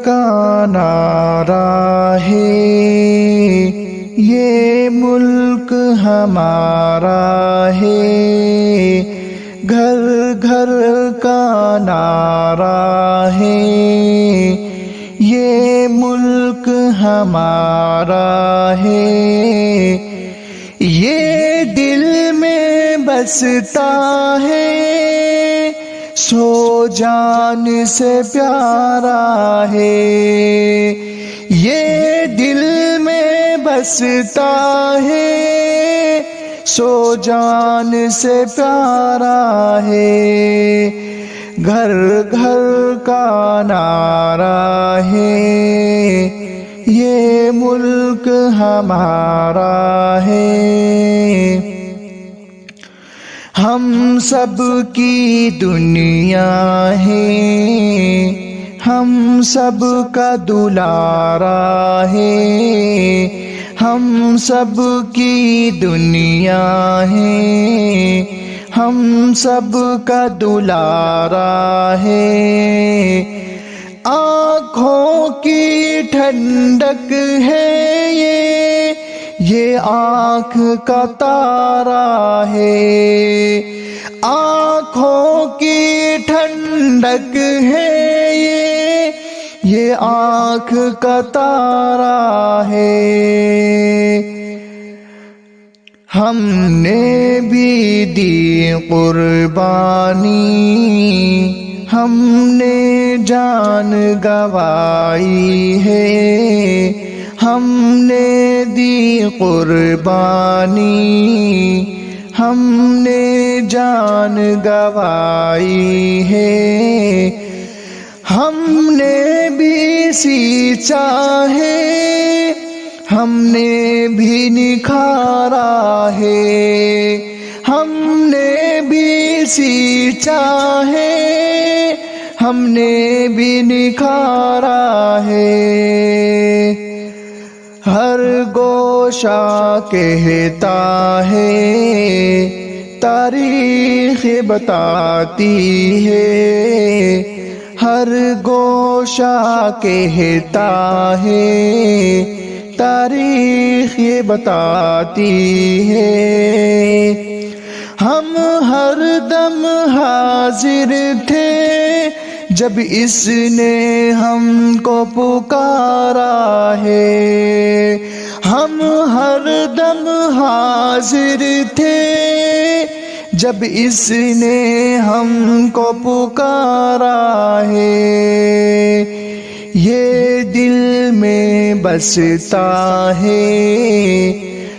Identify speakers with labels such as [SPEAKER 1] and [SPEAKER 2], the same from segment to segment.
[SPEAKER 1] کا نعرہ ہے، یہ ملک ہمارا ہے، گھر گھر کا نعرہ ہے، یہ ملک ہمارا ہے، یہ دل میں بستا ہے، سو جان سے پیارا ہے، یہ دل میں بستا ہے، سو جان سے پیارا ہے، گھر گھر کا نعرہ ہے، یہ ملک ہمارا ہے، ہم سب کی دنیا ہے، ہم سب کا دلارا ہے، ہم سب کی دنیا ہے، ہم سب کا دلارا ہے، آنکھوں کی ٹھنڈک ہے یہ آنکھ کا تارا ہے، آنکھوں کی ٹھنڈک ہے یہ آنکھ کا تارا ہے، ہم نے بھی دی قربانی، ہم نے جان گنوائی ہے، ہم نے دی قربانی، ہم نے جان گنوائی ہے، ہم نے بھی سینچا ہے، ہم نے بھی نکھارا ہے، ہم نے بھی سینچا ہے، ہم نے بھی نکھارا ہے، ہر گوشہ کہتا ہے، تاریخ بتاتی ہے، ہر گوشہ کہتا ہے، تاریخ یہ بتاتی ہے، ہم ہر دم حاضر تھے جب اس نے ہم کو پکارا ہے، ہم ہر دم حاضر تھے جب اس نے ہم کو پکارا ہے، یہ دل میں بستا ہے،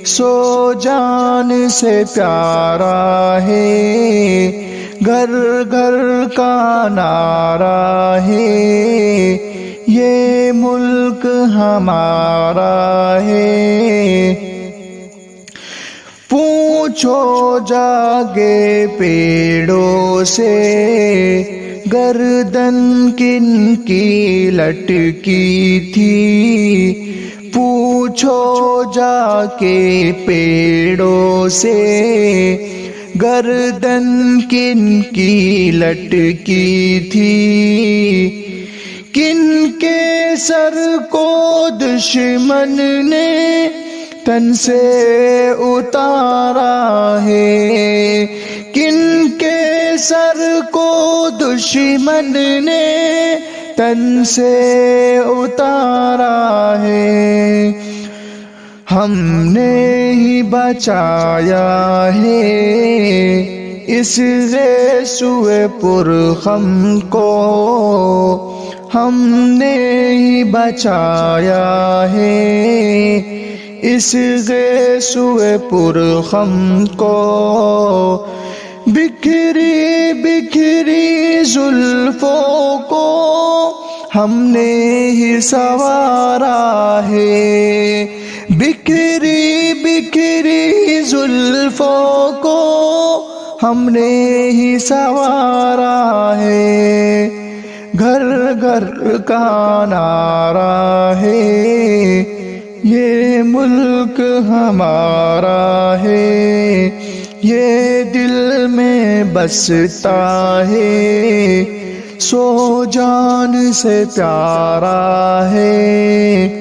[SPEAKER 1] سو جان سے پیارا ہے، گھر گھر کا نعرہ ہے، یہ ملک ہمارا ہے، پوچھو جاگے پیڑوں سے گردن کن کی لٹکی تھی، پوچھو جا کے پیڑوں سے گردن کن کی لٹکی تھی، کن کے سر کو دشمن نے تن سے اتارا ہے، کن کے سر کو دشمن نے تن سے اتارا ہے، ہم نے ہی بچایا ہے اس غیسوئے پرغم کو، ہم نے ہی بچایا ہے اس غیسوئے پرغم کو، بکھری بکھری زلفوں کو ہم نے ہی سنوارا ہے، بکھری بکھری زلفوں کو ہم نے ہی سنوارا ہے، گھر گھر کا نعرہ ہے، یہ ملک ہمارا ہے، یہ دل میں بستا ہے، سو جان سے پیارا ہے۔